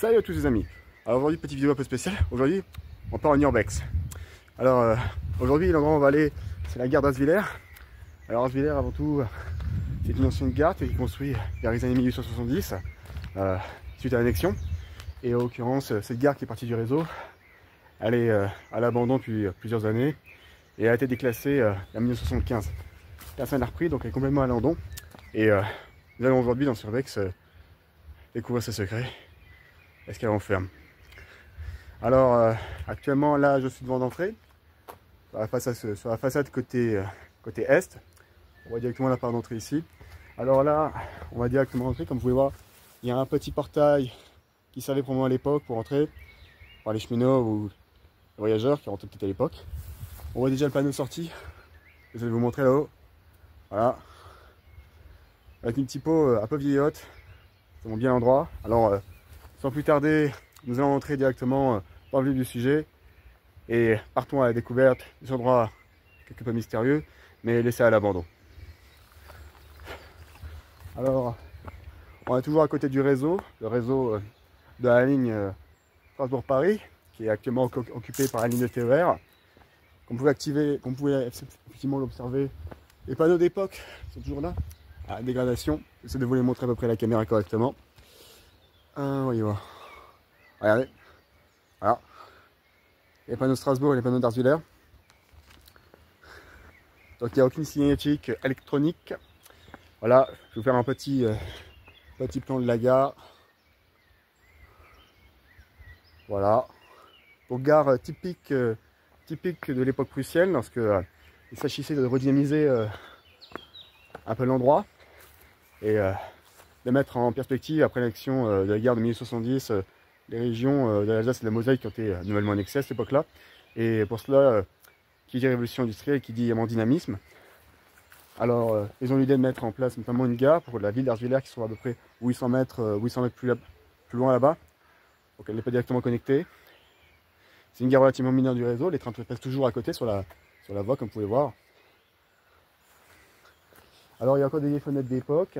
Salut à tous les amis. Alors aujourd'hui, petite vidéo un peu spéciale. Aujourd'hui, on part en urbex. Alors aujourd'hui, l'endroit où on va aller, c'est la gare d'Asvillers. Alors Asvillers, avant tout, c'est une ancienne gare qui a été construite vers les années 1870 suite à l'annexion. Et en l'occurrence, cette gare qui est partie du réseau, elle est à l'abandon depuis plusieurs années et a été déclassée en 1975. Personne n'a repris, donc elle est complètement à l'abandon. Et nous allons aujourd'hui dans ce urbex découvrir ses secrets. Est-ce qu'elle enferme? Alors actuellement là je suis devant l'entrée, sur la façade côté est. On voit directement la part d'entrée ici. Alors là on va directement entrer, comme vous pouvez voir, il y a un petit portail qui servait probablement à l'époque pour entrer par les cheminots ou les voyageurs qui rentraient peut-être à l'époque. On voit déjà le panneau sorti, je vais vous montrer là-haut. Voilà, avec une typo un peu vieillotte, c'est mon bien l'endroit. Alors sans plus tarder, nous allons entrer directement dans le vif du sujet et partons à la découverte des endroits quelque peu mystérieux, mais laissés à l'abandon. Alors, on est toujours à côté du réseau, le réseau de la ligne Strasbourg-Paris, qui est actuellement occupé par la ligne de TER. Comme vous pouvez effectivement l'observer, les panneaux d'époque sont toujours là, à la dégradation. J'essaie de vous les montrer à peu près la caméra correctement. Voyez voir. Regardez. Voilà. Les panneaux Strasbourg et les panneaux d'Asvillers. Donc il n'y a aucune signalétique électronique. Voilà, je vais vous faire un petit plan de la gare. Voilà. Donc gare typique de l'époque prussienne, lorsque il s'agissait de redynamiser un peu l'endroit et de mettre en perspective après l'action de la guerre de 1870 les régions de l'Alsace et de la Moselle qui ont été nouvellement annexées à cette époque-là. Et pour cela, qui dit révolution industrielle, qui dit également dynamisme. Alors, ils ont l'idée de mettre en place notamment une gare pour la ville d'Asvillers qui soit à peu près 800 mètres plus loin là-bas. Donc elle n'est pas directement connectée. C'est une gare relativement mineure du réseau. Les trains passent toujours à côté sur la voie, comme vous pouvez voir. Alors, il y a encore des vieilles fenêtres d'époque.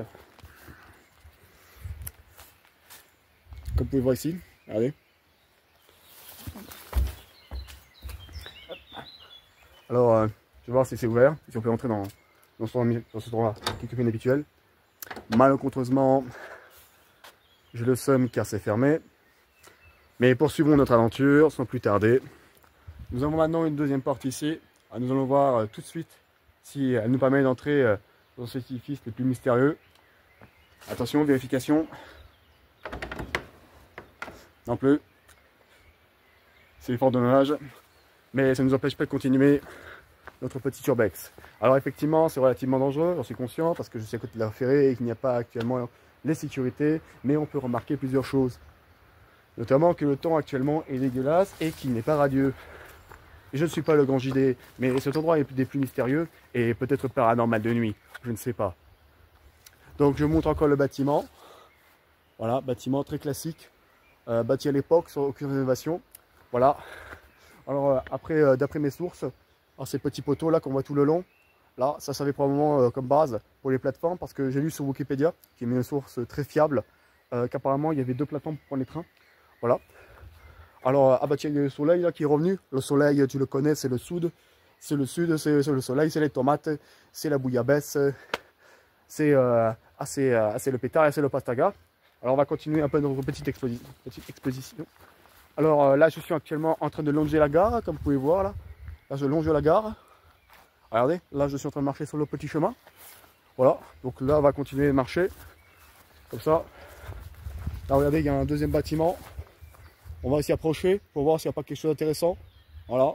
Comme vous pouvez voir ici. Regardez. Alors, je vais voir si c'est ouvert, si on peut entrer dans ce endroit quelque peu inhabituel. Malencontreusement, je le somme car c'est fermé. Mais poursuivons notre aventure sans plus tarder. Nous avons maintenant une deuxième porte ici. Alors, nous allons voir tout de suite si elle nous permet d'entrer dans cet édifice le plus mystérieux. Attention, vérification. Non plus. C'est fort dommage. Mais ça ne nous empêche pas de continuer notre petit urbex. Alors effectivement, c'est relativement dangereux, j'en suis conscient, parce que je suis à côté de la ferrée et qu'il n'y a pas actuellement les sécurités. Mais on peut remarquer plusieurs choses. Notamment que le temps actuellement est dégueulasse et qu'il n'est pas radieux. Je ne suis pas le grand JD, mais cet endroit est des plus mystérieux et peut-être paranormal de nuit. Je ne sais pas. Donc je vous montre encore le bâtiment. Voilà, bâtiment très classique. Bâti à l'époque sans aucune rénovation. Voilà. Alors après, d'après mes sources, ces petits poteaux là qu'on voit tout le long, là ça servait probablement comme base pour les plateformes, parce que j'ai lu sur Wikipédia, qui est une source très fiable, qu'apparemment il y avait 2 plateformes pour les trains. Voilà. Alors il y a le soleil là qui est revenu. Le soleil, tu le connais, c'est le sud. C'est le sud, c'est le soleil, c'est les tomates, c'est la bouillabaisse, c'est le pétard et c'est le pastaga. Alors on va continuer un peu notre petite exposition. Alors là je suis actuellement en train de longer la gare, comme vous pouvez voir là. Là je longe la gare. Regardez, là je suis en train de marcher sur le petit chemin. Voilà, donc là on va continuer de marcher. Comme ça. Là regardez, il y a un deuxième bâtiment. On va s'y approcher pour voir s'il n'y a pas quelque chose d'intéressant. Voilà.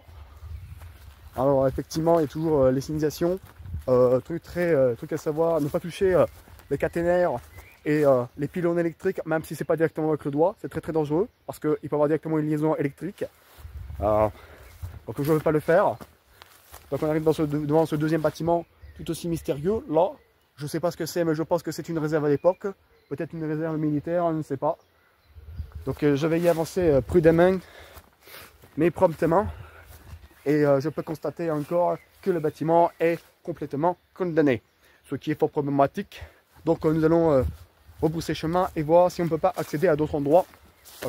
Alors effectivement il y a toujours les signalisations. Truc à savoir, ne pas toucher les caténaires et les pylônes électriques, même si c'est pas directement avec le doigt, c'est très dangereux parce qu'il peut y avoir directement une liaison électrique. Donc je ne veux pas le faire. Donc on arrive devant ce deuxième bâtiment tout aussi mystérieux. Là, je ne sais pas ce que c'est, mais je pense que c'est une réserve à l'époque. Peut-être une réserve militaire, on ne sait pas. Donc je vais y avancer prudemment, mais promptement. Et je peux constater encore que le bâtiment est complètement condamné, ce qui est fort problématique. Donc nous allons rebrousser chemin et voir si on ne peut pas accéder à d'autres endroits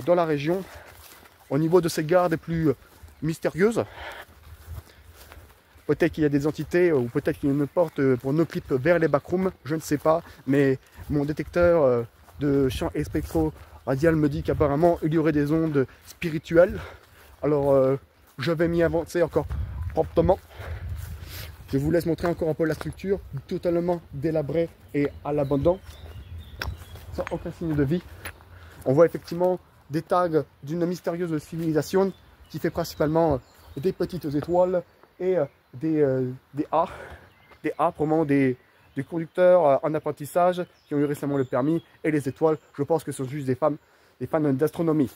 dans la région, au niveau de ces gares les plus mystérieuses. Peut-être qu'il y a des entités ou peut-être qu'il y a une porte pour nos clips vers les backrooms, je ne sais pas. Mais mon détecteur de champ spectro-radial me dit qu'apparemment il y aurait des ondes spirituelles. Alors je vais m'y avancer encore promptement. Je vous laisse montrer encore un peu la structure, totalement délabrée et à l'abandon, sans aucun signe de vie. On voit effectivement des tags d'une mystérieuse civilisation qui fait principalement des petites étoiles et des A, probablement des conducteurs en apprentissage qui ont eu récemment le permis, et les étoiles, je pense que ce sont juste des fans d'astronomie.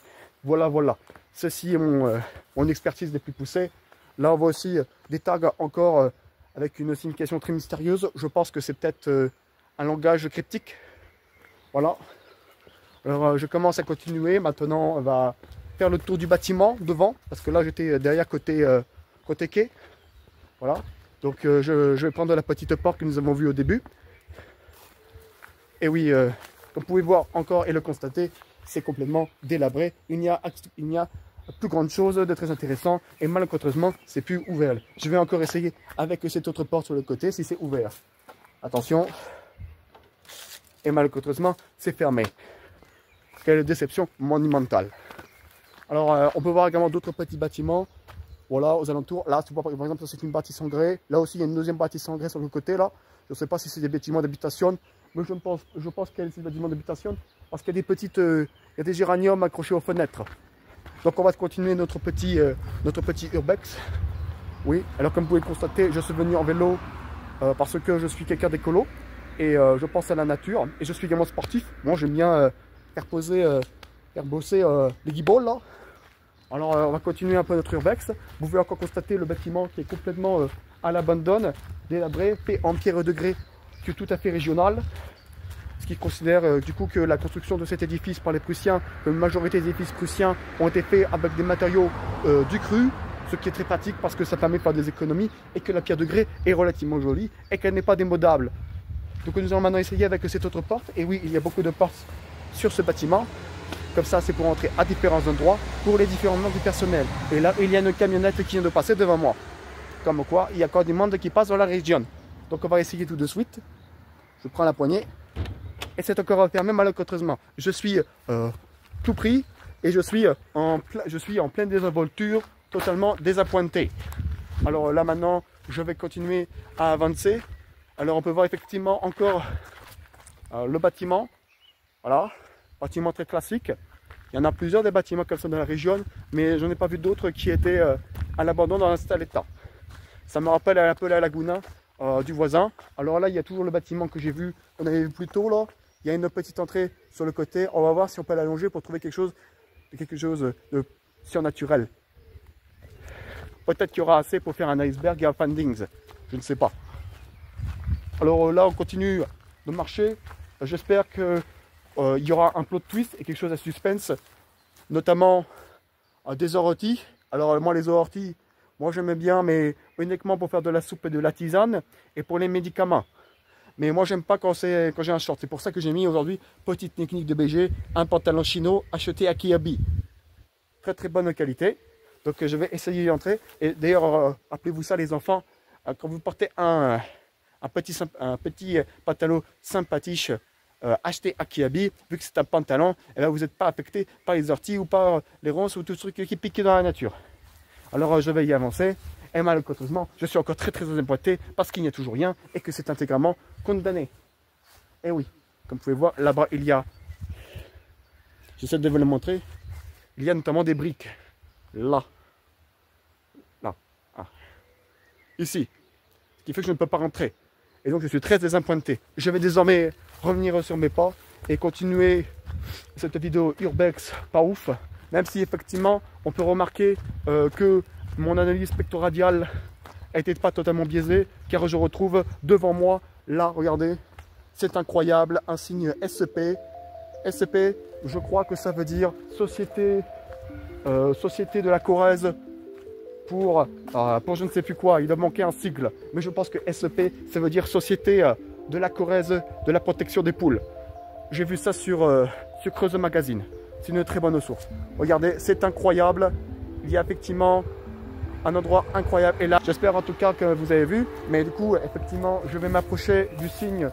Voilà, voilà. Ceci est mon expertise les plus poussées. Là, on voit aussi des tags encore avec une signification très mystérieuse. Je pense que c'est peut-être un langage cryptique. Voilà. Alors, je commence à continuer. Maintenant, on va faire le tour du bâtiment devant, parce que là, j'étais derrière côté quai. Voilà. Donc, je vais prendre la petite porte que nous avons vue au début. Et oui, comme vous pouvez voir encore et le constater, c'est complètement délabré. Il n'y a plus grande chose de très intéressant. Et malheureusement, c'est plus ouvert. Je vais encore essayer avec cette autre porte sur le côté si c'est ouvert. Attention. Et malheureusement, c'est fermé. Quelle déception monumentale. Alors, on peut voir également d'autres petits bâtiments. Voilà, aux alentours. Là, tu vois, par exemple, c'est une bâtisse en grès. Là aussi, il y a une deuxième bâtisse en grès sur le côté. Là, je ne sais pas si c'est des bâtiments d'habitation. Mais je pense qu'il y a des bâtiments d'habitation. Parce qu'il y a des petites... il y a des géraniums accrochés aux fenêtres. Donc, on va continuer notre petit urbex. Oui, alors comme vous pouvez le constater, je suis venu en vélo parce que je suis quelqu'un d'écolo. Et je pense à la nature. Et je suis également sportif. Moi, j'aime bien faire bosser les guibolles là. Alors on va continuer un peu notre urbex. Vous pouvez encore constater le bâtiment qui est complètement à l'abandon, délabré, fait en pierre de grès, qui est tout à fait régional. Ce qui considère du coup que la construction de cet édifice par les Prussiens, que la majorité des édifices prussiens ont été faits avec des matériaux du cru, ce qui est très pratique parce que ça permet de faire des économies et que la pierre de grès est relativement jolie et qu'elle n'est pas démodable. Donc nous allons maintenant essayer avec cette autre porte. Et oui, il y a beaucoup de portes sur ce bâtiment. Comme ça, c'est pour entrer à différents endroits pour les différents membres du personnel. Et là, il y a une camionnette qui vient de passer devant moi. Comme quoi, il y a encore du monde qui passe dans la région. Donc on va essayer tout de suite. Je prends la poignée. Et c'est encore fermé malheureusement. Je suis tout pris et je suis en pleine désinvolture, totalement désappointé. Alors là maintenant, je vais continuer à avancer. Alors on peut voir effectivement encore le bâtiment. Voilà. Bâtiment très classique. Il y en a plusieurs des bâtiments comme ça dans la région, mais je n'ai pas vu d'autres qui étaient à l'abandon dans un tel état. Ça me rappelle un peu la laguna du voisin. Alors là, il y a toujours le bâtiment que j'ai vu, qu'on avait vu plus tôt là. Il y a une petite entrée sur le côté. On va voir si on peut l'allonger pour trouver quelque chose de surnaturel. Peut-être qu'il y aura assez pour faire un iceberg et un findings. Je ne sais pas. Alors là, on continue de marcher. J'espère que il y aura un plot twist et quelque chose à suspense, notamment des orties. Alors moi les orties, moi j'aime bien, mais uniquement pour faire de la soupe et de la tisane et pour les médicaments. Mais moi j'aime pas quand j'ai un short. C'est pour ça que j'ai mis aujourd'hui, petite technique de BG, un pantalon chino acheté à Kiabi. Très très bonne qualité. Donc je vais essayer d'y entrer. Et d'ailleurs, appelez-vous ça les enfants, quand vous portez un petit pantalon sympathique, acheté à Kiabi, vu que c'est un pantalon, et là vous n'êtes pas affecté par les orties ou par les ronces ou tout ce truc qui pique dans la nature. Alors je vais y avancer, et malheureusement, je suis encore très empointé parce qu'il n'y a toujours rien et que c'est intégralement condamné. Et oui, comme vous pouvez voir, là-bas il y a, j'essaie de vous le montrer, il y a notamment des briques, là, ici, ce qui fait que je ne peux pas rentrer. Et donc je suis très désappointé. Je vais désormais revenir sur mes pas et continuer cette vidéo urbex pas ouf. Même si effectivement on peut remarquer que mon analyse spectroradiale n'était pas totalement biaisée. Car je retrouve devant moi, là regardez, c'est incroyable, un signe SCP. SCP, je crois que ça veut dire Société de la Corrèze. Pour je ne sais plus quoi, il doit manquer un sigle. Mais je pense que SEP, ça veut dire Société de la Corrèze de la protection des poules. J'ai vu ça sur Creuse Magazine. c'est une très bonne source. Regardez, c'est incroyable. Il y a effectivement un endroit incroyable. Et là, j'espère en tout cas que vous avez vu. Mais du coup, effectivement, je vais m'approcher du signe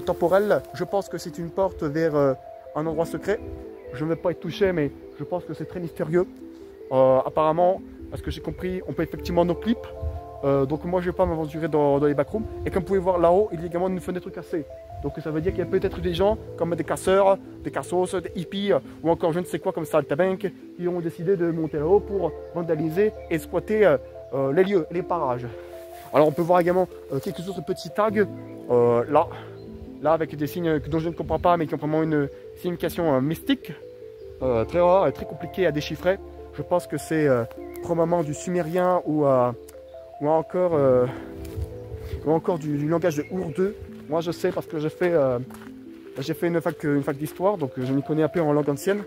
temporel. Je pense que c'est une porte vers un endroit secret. Je ne vais pas être touché, mais je pense que c'est très mystérieux. Apparemment, parce que j'ai compris, on peut effectivement nos clips. Donc moi, je ne vais pas m'aventurer dans les backrooms. Et comme vous pouvez voir là-haut, il y a également une fenêtre cassée. Donc ça veut dire qu'il y a peut-être des gens, comme des casseurs, des cassos, des hippies, ou encore je ne sais quoi comme saltabank, qui ont décidé de monter là-haut pour vandaliser et exploiter les lieux, les parages. Alors on peut voir également quelques autres petits tags, là avec des signes dont je ne comprends pas, mais qui ont vraiment une signification mystique, très rare et très compliqué à déchiffrer. Je pense que c'est probablement du sumérien ou encore du langage de Ourdou. Moi je sais parce que j'ai fait une fac d'histoire, donc je m'y connais un peu en langue ancienne.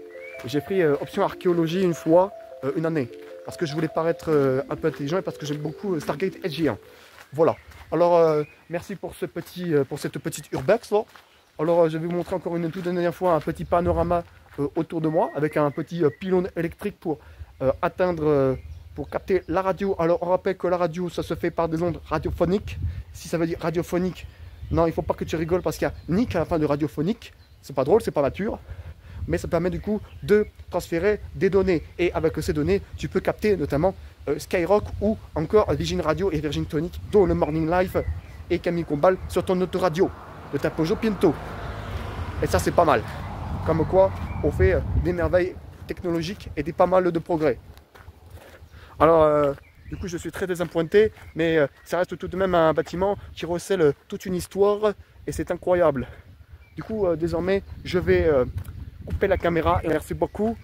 J'ai pris option archéologie une fois, une année, parce que je voulais paraître un peu intelligent et parce que j'aime beaucoup Stargate SG1. Voilà. Alors merci pour cette petite urbex là. Alors je vais vous montrer encore une toute dernière fois un petit panorama autour de moi avec un petit pylône électrique pour pour capter la radio. Alors on rappelle que la radio ça se fait par des ondes radiophoniques. Si ça veut dire radiophonique, non, il ne faut pas que tu rigoles parce qu'il y a nique à la fin de radiophonique. C'est pas drôle, c'est pas mature. Mais ça permet du coup de transférer des données. Et avec ces données, tu peux capter notamment Skyrock ou encore Virgin Radio et Virgin Tonic, dont le Morning Life et Camille Combal sur ton autoradio de ta Peugeot Pinto. Et ça, c'est pas mal. Comme quoi, on fait des merveilles technologiques et des pas mal de progrès. Alors, du coup, je suis très désappointé, mais ça reste tout de même un bâtiment qui recèle toute une histoire et c'est incroyable. Du coup, désormais, je vais couper la caméra et merci beaucoup.